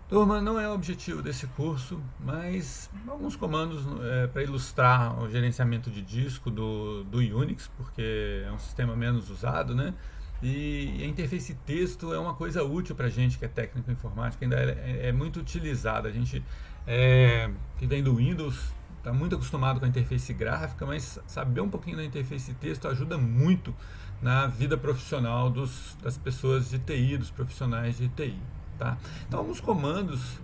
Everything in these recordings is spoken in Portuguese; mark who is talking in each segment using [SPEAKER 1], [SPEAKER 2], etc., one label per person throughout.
[SPEAKER 1] Turma, não é o objetivo desse curso, mas alguns comandos para ilustrar o gerenciamento de disco do Unix, porque é um sistema menos usado, né? E a interface texto é uma coisa útil para a gente que é técnico informática, ainda é muito utilizada. A gente que vem do Windows está muito acostumado com a interface gráfica, mas saber um pouquinho da interface texto ajuda muito na vida profissional das pessoas de TI, dos profissionais de TI. Tá? Então, alguns comandos,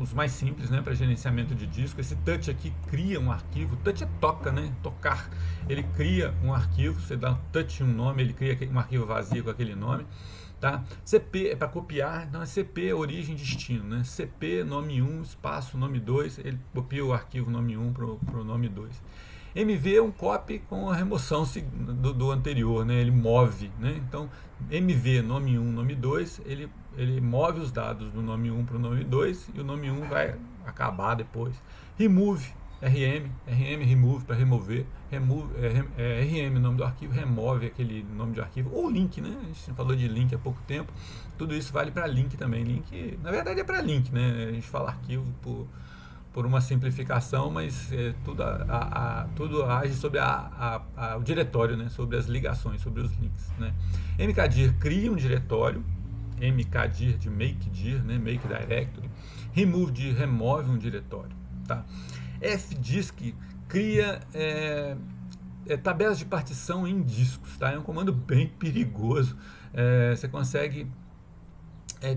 [SPEAKER 1] os mais simples, né, para gerenciamento de disco. Esse touch aqui cria um arquivo. Touch é toca, né? Tocar. Ele cria um arquivo. Você dá um touch um nome, ele cria um arquivo vazio com aquele nome. Tá? CP é para copiar, então é CP origem destino, né? CP nome 1 espaço nome 2, ele copia o arquivo nome 1 para o nome 2. MV é um copy com a remoção do anterior, né? Ele move, né? Então MV nome 1, nome 2, ele move os dados do nome 1 para o nome 2 e o nome 1 vai acabar depois. Remove, RM remove para remover, RM nome do arquivo, remove aquele nome de arquivo, ou link, né? A gente falou de link há pouco tempo, tudo isso vale para link também. Link, na verdade é para link, né? A gente fala arquivo por uma simplificação, mas tudo age sobre o diretório, né? Sobre as ligações, sobre os links, né? mkdir cria um diretório, mkdir de makedir, né? Make directory. Removedir remove um diretório, tá? fdisk cria tabelas de partição em discos, tá? É um comando bem perigoso. Você consegue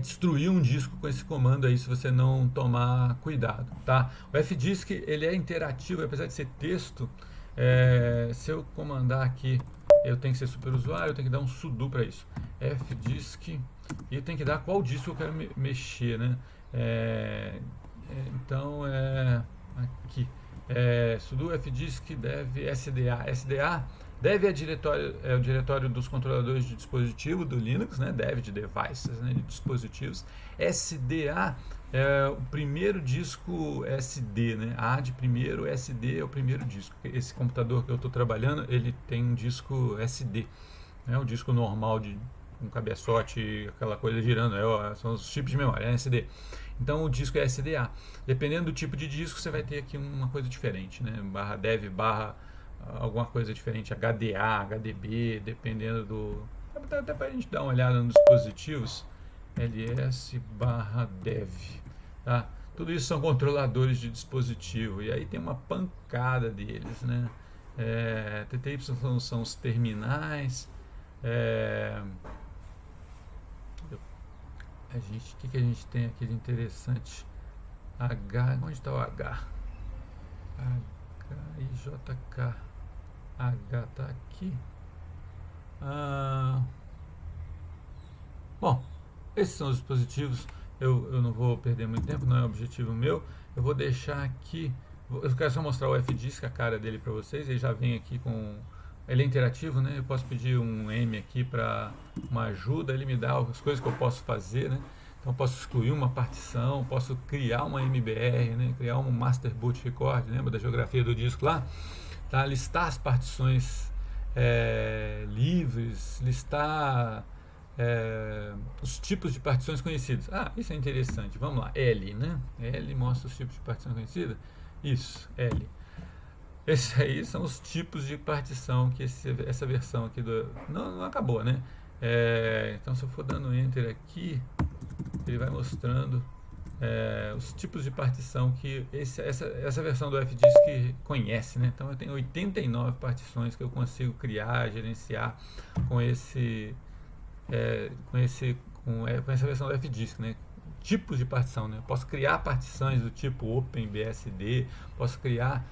[SPEAKER 1] destruir um disco com esse comando aí se você não tomar cuidado, tá? O fdisk ele é interativo, apesar de ser texto. Se eu comandar aqui, eu tenho que ser superusuário, eu tenho que dar um sudo para isso. fdisk e eu tenho que dar qual disco eu quero mexer, né? Então aqui sudo fdisk dev sda dev é o diretório dos controladores de dispositivo do Linux, né? Dev de devices, né? De dispositivos. SDA é o primeiro disco SD, né? A de primeiro, SD é o primeiro disco. Esse computador que eu estou trabalhando, ele tem um disco SD, né? O disco normal de um cabeçote, aquela coisa girando, são os chips de memória, SD. Então o disco é SDA. Dependendo do tipo de disco, você vai ter aqui uma coisa diferente, né? Barra dev, barra alguma coisa diferente, HDA, HDB, dependendo do... Até para a gente dar uma olhada nos dispositivos, ls barra dev, tá? Tudo isso são controladores de dispositivo, e aí tem uma pancada deles, né? TTY são os terminais. O que a gente tem aqui de interessante? Onde está o H? HIJK. H está aqui. Bom, esses são os dispositivos. Eu não vou perder muito tempo, não é objetivo meu. Eu vou deixar aqui. Eu quero só mostrar o fdisk, a cara dele para vocês. Ele já vem aqui com. Ele é interativo, né? Eu posso pedir um M aqui para uma ajuda. Ele me dá as coisas que eu posso fazer, né? Então eu posso excluir uma partição, posso criar uma MBR, né? Criar um Master Boot Record, lembra da geografia do disco lá? Tá? Listar as partições livres, listar os tipos de partições conhecidas. Isso é interessante. Vamos lá, L, né? L mostra os tipos de partição conhecida. Isso, L. Esses aí são os tipos de partição que essa versão aqui não acabou, né? Então se eu for dando Enter aqui, ele vai mostrando os tipos de partição que essa versão do fdisk conhece, né? Então eu tenho 89 partições que eu consigo criar, gerenciar com essa versão do fdisk, né? Tipos de partição, né? Eu posso criar partições do tipo OpenBSD, posso criar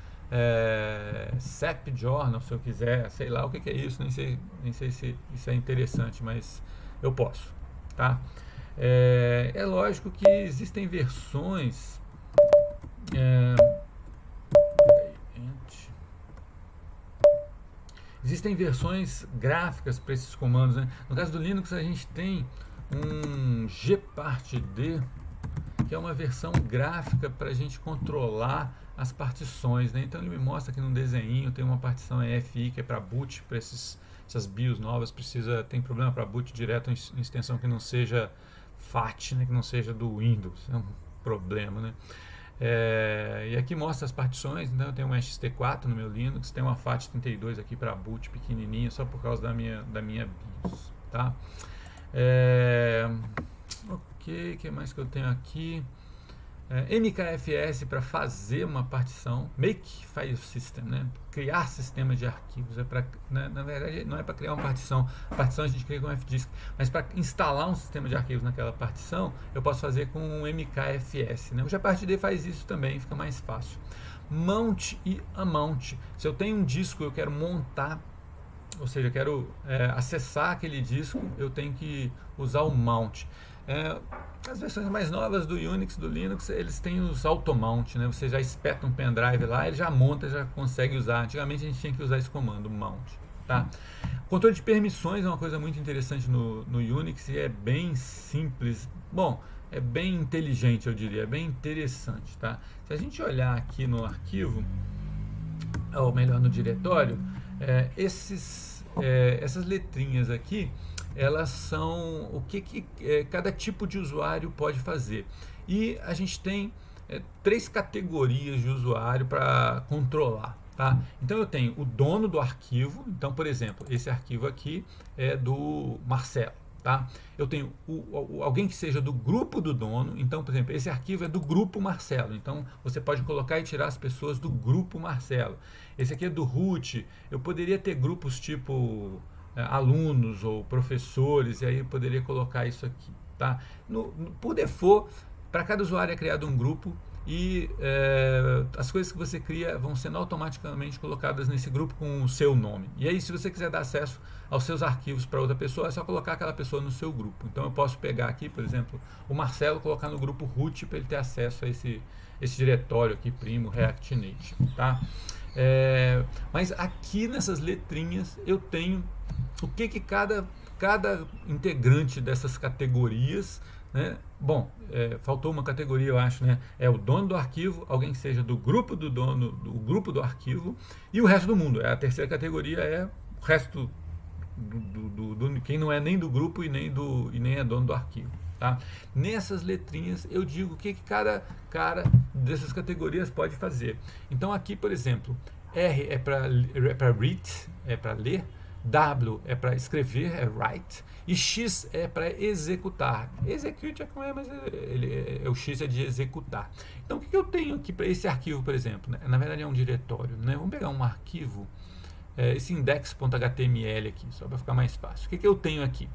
[SPEAKER 1] SEP Journal se eu quiser, sei lá o que é isso, nem sei se isso é interessante, mas eu posso, tá? É lógico que existem versões existem versões gráficas para esses comandos, né? No caso do Linux a gente tem um gpartd, que é uma versão gráfica para a gente controlar as partições, né? Então ele me mostra aqui num desenho, tem uma partição EFI que é para boot, para essas BIOS novas, tem problema para boot direto em extensão que não seja FAT, né? Que não seja do Windows. problema, né? E aqui mostra as partições. Então eu tenho um XT4 no meu Linux, tem uma FAT32 aqui para boot pequenininha, só por causa da minha BIOS, tá? Ok, o que mais que eu tenho aqui? MKFS para fazer uma partição, Make File System, né? Criar sistema de arquivos. Na verdade, não é para criar uma partição. A partição a gente cria com FDisk, mas para instalar um sistema de arquivos naquela partição, eu posso fazer com um MKFS, né? O Gpartd faz isso também, fica mais fácil. Mount e Unmount. Se eu tenho um disco, eu quero montar, ou seja, eu quero acessar aquele disco, eu tenho que usar o mount. As versões mais novas do Unix, do Linux, eles têm os automount, né? Você já espeta um pendrive lá, ele já monta, já consegue usar. Antigamente a gente tinha que usar esse comando, mount, tá? O controle de permissões é uma coisa muito interessante no Unix e é bem simples. Bom, é bem inteligente, eu diria, é bem interessante, tá? Se a gente olhar aqui no arquivo, ou melhor, no diretório, essas letrinhas aqui, elas são o que cada tipo de usuário pode fazer. E a gente tem 3 categorias de usuário para controlar, tá? Então eu tenho o dono do arquivo. Então, por exemplo, esse arquivo aqui é do Marcelo, tá? Eu tenho alguém que seja do grupo do dono. Então, por exemplo, esse arquivo é do grupo Marcelo. Então você pode colocar e tirar as pessoas do grupo Marcelo. Esse aqui é do root. Eu poderia ter grupos tipo alunos ou professores, e aí eu poderia colocar isso aqui, tá? Por default, para cada usuário é criado um grupo e as coisas que você cria vão sendo automaticamente colocadas nesse grupo com o seu nome. E aí, se você quiser dar acesso aos seus arquivos para outra pessoa, é só colocar aquela pessoa no seu grupo. Então eu posso pegar aqui, por exemplo, o Marcelo, colocar no grupo root para ele ter acesso a esse diretório aqui, primo, React Native, tá? Mas aqui nessas letrinhas eu tenho o que cada integrante dessas categorias, né? Bom, faltou uma categoria, eu acho, né? É o dono do arquivo, alguém que seja do grupo do dono, do grupo do arquivo, e o resto do mundo. A terceira categoria é o resto do quem não é nem do grupo e nem é dono do arquivo, tá? Nessas letrinhas eu digo o que cada cara dessas categorias pode fazer. Então aqui, por exemplo, R é para read, é para ler, W é para escrever, é write, e X é para executar. Execute é como é, mas o X é de executar. Então o que eu tenho aqui para esse arquivo, por exemplo? Né? Na verdade é um diretório, né? Vamos pegar um arquivo, esse index.html aqui, só para ficar mais fácil. O que eu tenho aqui?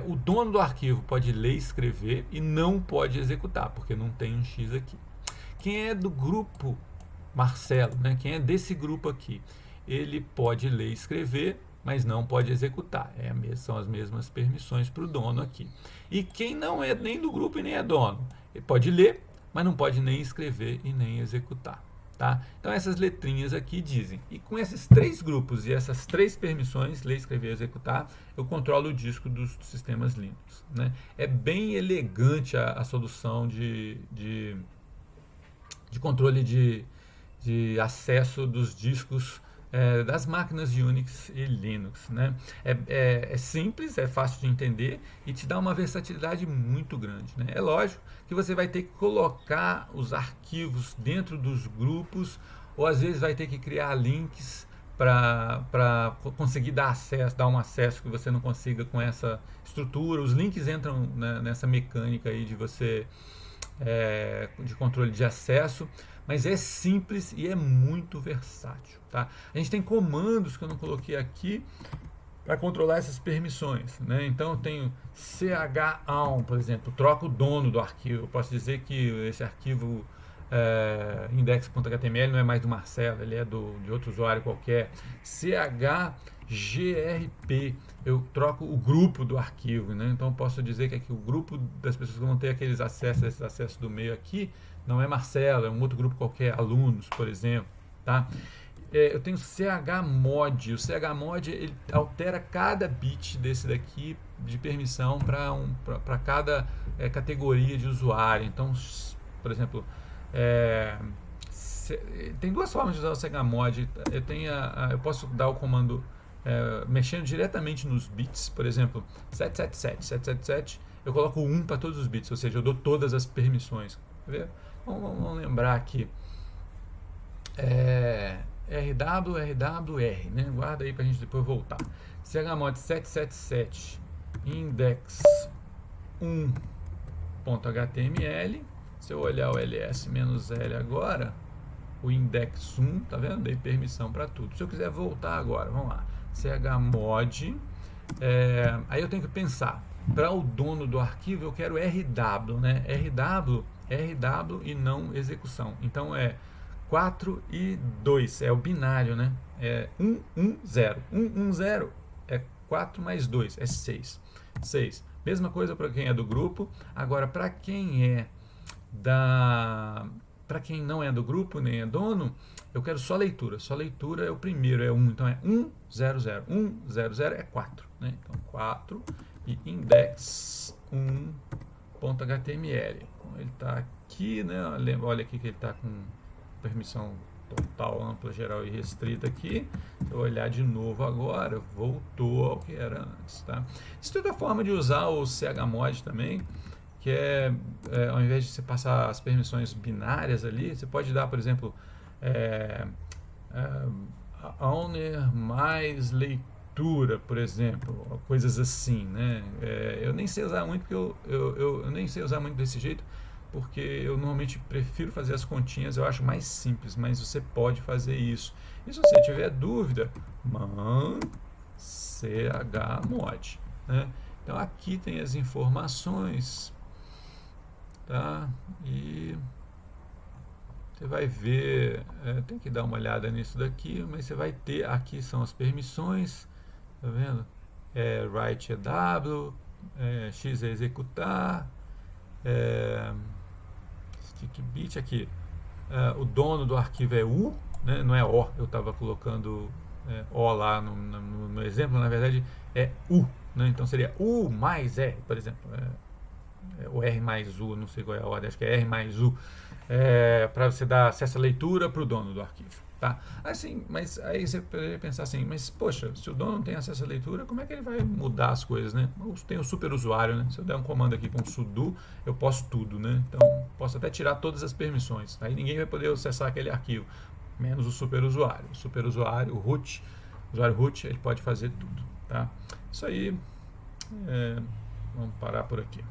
[SPEAKER 1] O dono do arquivo pode ler e escrever e não pode executar, porque não tem um X aqui. Quem é do grupo Marcelo, né? Quem é desse grupo aqui, ele pode ler e escrever, mas não pode executar. São as mesmas permissões para o dono aqui. E quem não é nem do grupo e nem é dono, ele pode ler, mas não pode nem escrever e nem executar, tá? Então essas letrinhas aqui dizem. E com esses 3 grupos e essas 3 permissões, ler, escrever e executar, eu controlo o disco dos sistemas Linux, né? É bem elegante a solução de controle de acesso dos discos das máquinas Unix e Linux, né? É simples, é fácil de entender e te dá uma versatilidade muito grande, né? É lógico que você vai ter que colocar os arquivos dentro dos grupos, ou às vezes vai ter que criar links para conseguir dar um acesso que você não consiga com essa estrutura. Os links entram, né, nessa mecânica aí de você de controle de acesso, mas é simples e é muito versátil, tá? A gente tem comandos que eu não coloquei aqui para controlar essas permissões, né? Então eu tenho chown, por exemplo, troca o dono do arquivo. Eu posso dizer que esse arquivo index.html não é mais do Marcelo, ele é de outro usuário qualquer. chgrp, eu troco o grupo do arquivo, né? Então eu posso dizer que aqui o grupo das pessoas que vão ter aqueles acessos, esses acessos do meio aqui, não é Marcelo, é um outro grupo qualquer, alunos, por exemplo, tá? Eu tenho chmod. O chmod ele altera cada bit desse daqui de permissão para cada categoria de usuário. Então, por exemplo, tem 2 formas de usar o chmod. Eu posso dar o comando mexendo diretamente nos bits, por exemplo, 777. 777 eu coloco 1 para todos os bits, ou seja, eu dou todas as permissões. Quer ver? Vamos lembrar aqui. RWR, né? Guarda aí para a gente depois voltar. chmod 777 index 1.html. Se eu olhar o ls-l agora, o index 1, tá vendo? Dei permissão para tudo. Se eu quiser voltar agora, vamos lá. chmod, aí eu tenho que pensar. Para o dono do arquivo, eu quero RW, né? RW e não execução. Então é 4 e 2, é o binário, né? É 1, 1, 0. 1, 1, 0 é 4 mais 2, é 6. 6. Mesma coisa para quem é do grupo. Agora, para quem não é do grupo, nem é dono, eu quero só leitura. Só leitura é o primeiro, é 1. Então é 1, 0, 0. 1, 0, 0 é 4. Né? Então 4 e index 1.html. Então, ele está aqui, né? Olha aqui que ele está com permissão total, ampla, geral e restrita aqui. Se eu olhar de novo agora, voltou ao que era antes, tá? Isso é outra forma de usar o chmod também, que ao invés de você passar as permissões binárias ali, você pode dar, por exemplo, owner mais leitura, por exemplo, coisas assim, né? Eu nem sei usar muito, porque eu nem sei usar muito desse jeito, porque eu normalmente prefiro fazer as continhas, eu acho mais simples, mas você pode fazer isso. E se você tiver dúvida, man chmod, né? Então aqui tem as informações, tá? E você vai ver, tem que dar uma olhada nisso daqui, mas você vai ter, aqui são as permissões, tá vendo? Write EW, X é executar, stick bit aqui, o dono do arquivo é U, né? Não é O, eu estava colocando O lá no exemplo, na verdade é U, né? Então seria U mais R, por exemplo, o R mais U, não sei qual é a ordem, acho que é R mais U, para você dar acesso à leitura para o dono do arquivo, tá? Assim, mas aí você poderia pensar assim, mas poxa, se o dono não tem acesso à leitura, como é que ele vai mudar as coisas, né? Tem o super usuário, né? Se eu der um comando aqui com sudo, eu posso tudo, né? Então, posso até tirar todas as permissões, aí ninguém vai poder acessar aquele arquivo, menos o super usuário. O super usuário, o root, o usuário root, ele pode fazer tudo, tá? Isso aí, vamos parar por aqui.